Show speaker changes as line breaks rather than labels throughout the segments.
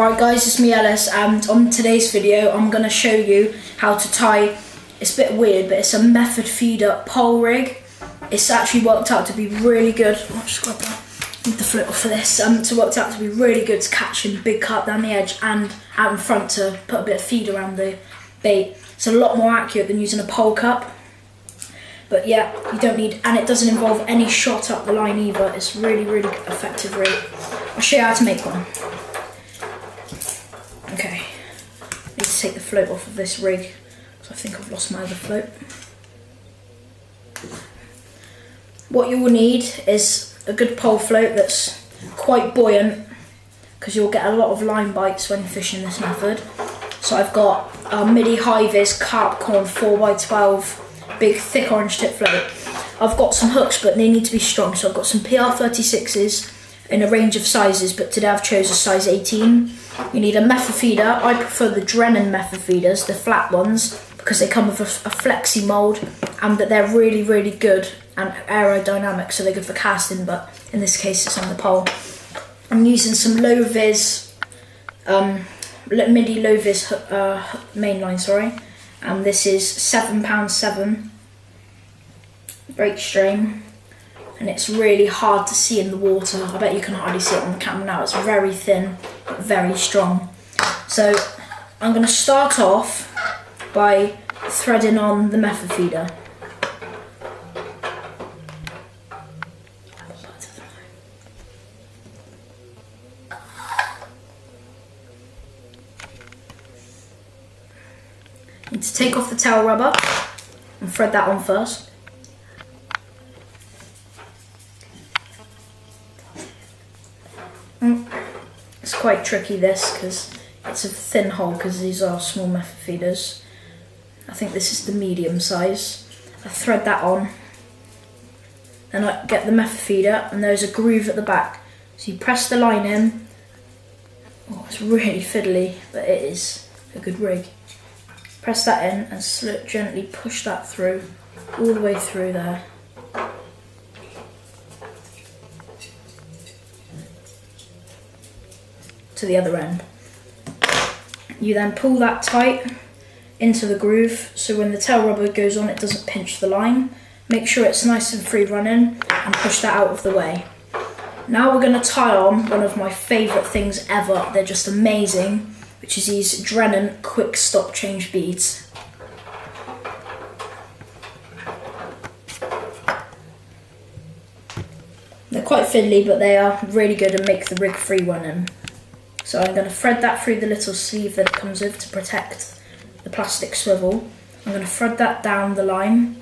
Alright guys, it's me Ellis, and on today's video I'm going to show you how to tie, it's a bit weird, but it's a method feeder pole rig. It's actually worked out to be really good. I'll just grab that, need the float off for this. It's worked out to be really good to catching big carp down the edge and out in front to put a bit of feed around the bait. It's a lot more accurate than using a pole cup. But yeah, you don't need, and it doesn't involve any shot up the line either. It's really, really effective rig. I'll show you how to make one. Okay, I need to take the float off of this rig because I think I've lost my other float. What you will need is a good pole float that's quite buoyant because you'll get a lot of line bites when fishing this method. So I've got a midi high-vis carp corn 4x12 big thick orange tip float. I've got some hooks but they need to be strong, so I've got some PR36s in a range of sizes, but today I've chosen a size 18. You need a method feeder. I prefer the Drennan method feeders, the flat ones, because they come with a flexi mould and that they're really, really good and aerodynamic, so they're good for casting, but in this case it's on the pole. I'm using some low-vis, midi low-vis mainline, sorry, and this is 7#7 break strain. And it's really hard to see in the water. I bet you can hardly see it on the camera now. It's very thin, but very strong. So I'm going to start off by threading on the method feeder. Need to take off the tail rubber and thread that on first. It's quite tricky this because it's a thin hole because these are small method feeders. I think this is the medium size. I thread that on, then I get the method feeder and there's a groove at the back. So you press the line in. Oh, it's really fiddly, but it is a good rig. Press that in and gently push that through, all the way through there. To the other end. You then pull that tight into the groove so when the tail rubber goes on it doesn't pinch the line. Make sure it's nice and free running and push that out of the way. Now we're going to tie on one of my favourite things ever, they're just amazing, which is these Drennan quick stop change beads. They're quite fiddly but they are really good and make the rig free running. So I'm going to thread that through the little sleeve that it comes with to protect the plastic swivel. I'm going to thread that down the line.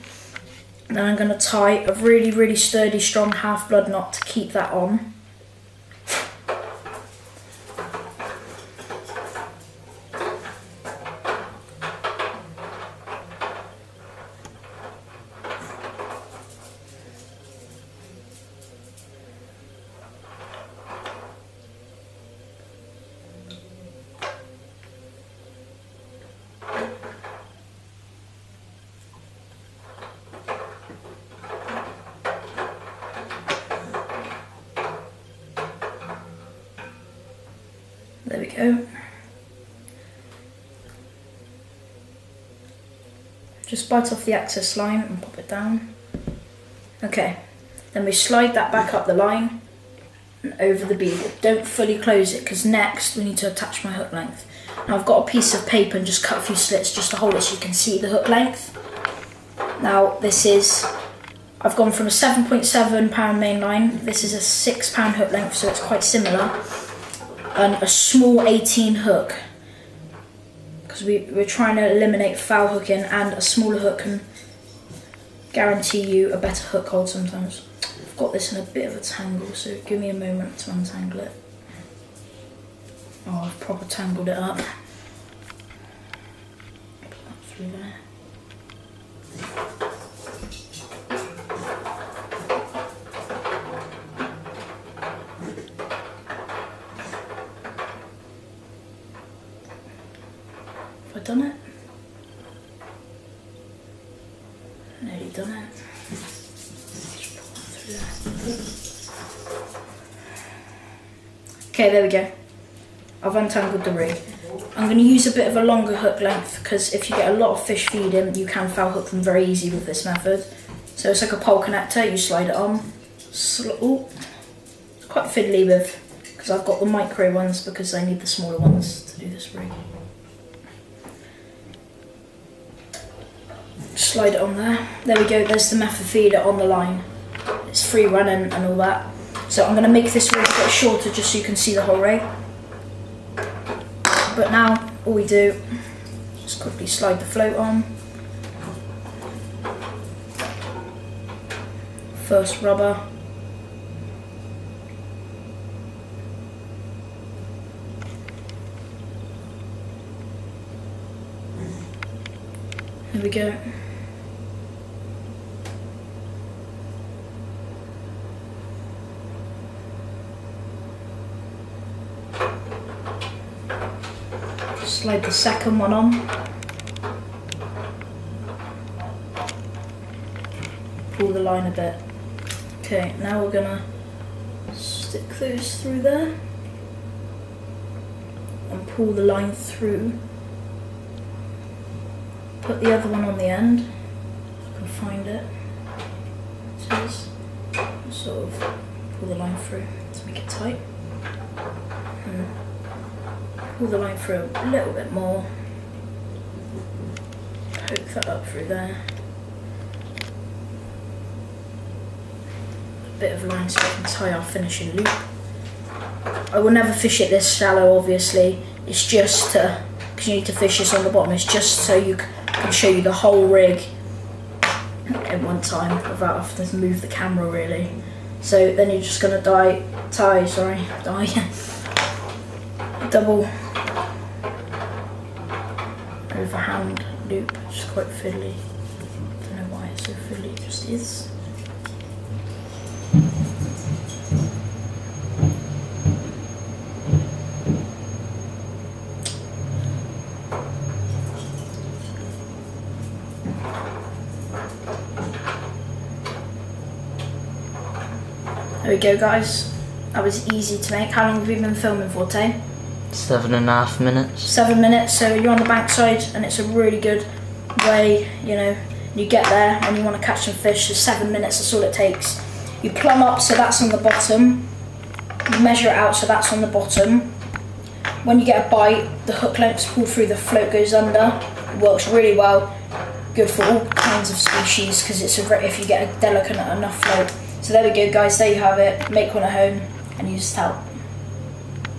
And then I'm going to tie a really, really sturdy, strong half-blood knot to keep that on. There we go. Just bite off the excess line and pop it down. Okay, then we slide that back up the line and over the bead. Don't fully close it because next we need to attach my hook length. Now I've got a piece of paper and just cut a few slits just to hold it so you can see the hook length. Now this is, I've gone from a 7.7 main line, this is a 6 pound hook length, so it's quite similar. And a small 18 hook because we're trying to eliminate foul hooking, and a smaller hook can guarantee you a better hook hold sometimes. I've got this in a bit of a tangle, so give me a moment to untangle it. Oh, I've proper tangled it up. Put that through there. Have I done it? Nearly done it. Just pull that through there. Okay, there we go. I've untangled the rig. I'm going to use a bit of a longer hook length because if you get a lot of fish feeding, you can foul hook them very easy with this method. So it's like a pole connector, you slide it on. Ooh, it's quite fiddly with, because I've got the micro ones because I need the smaller ones to do this rig. Slide it on there. There we go, there's the method feeder on the line. It's free running and all that. So I'm going to make this rig a bit shorter just so you can see the whole rig. But now, all we do, just quickly slide the float on. First rubber. There we go. Slide the second one on. Pull the line a bit. Okay, now we're gonna stick those through there and pull the line through. Put the other one on the end, if I can find it. It is. Sort of pull the line through to make it tight. And pull the line through a little bit more. Poke that up through there. A bit of line so we can tie our finishing loop. I will never fish it this shallow, obviously. It's just to, because you need to fish this on the bottom, it's just so you can show you the whole rig in one time without having to move the camera really. So then you're just going to tie double overhand loop, which is quite fiddly. Don't know why it's so fiddly, it just is. There we go, guys. That was easy to make. How long have we been filming for, Tay?
7.5 minutes. 7
minutes, so you're on the bankside and it's a really good way, you know, you get there and you want to catch some fish, so 7 minutes, that's all it takes. You plumb up, so that's on the bottom. You measure it out, so that's on the bottom. When you get a bite, the hook length's pulled through, the float goes under. It works really well. Good for all kinds of species because it's if you get a delicate enough float. So there we go, guys, there you have it. Make one at home and use this towel.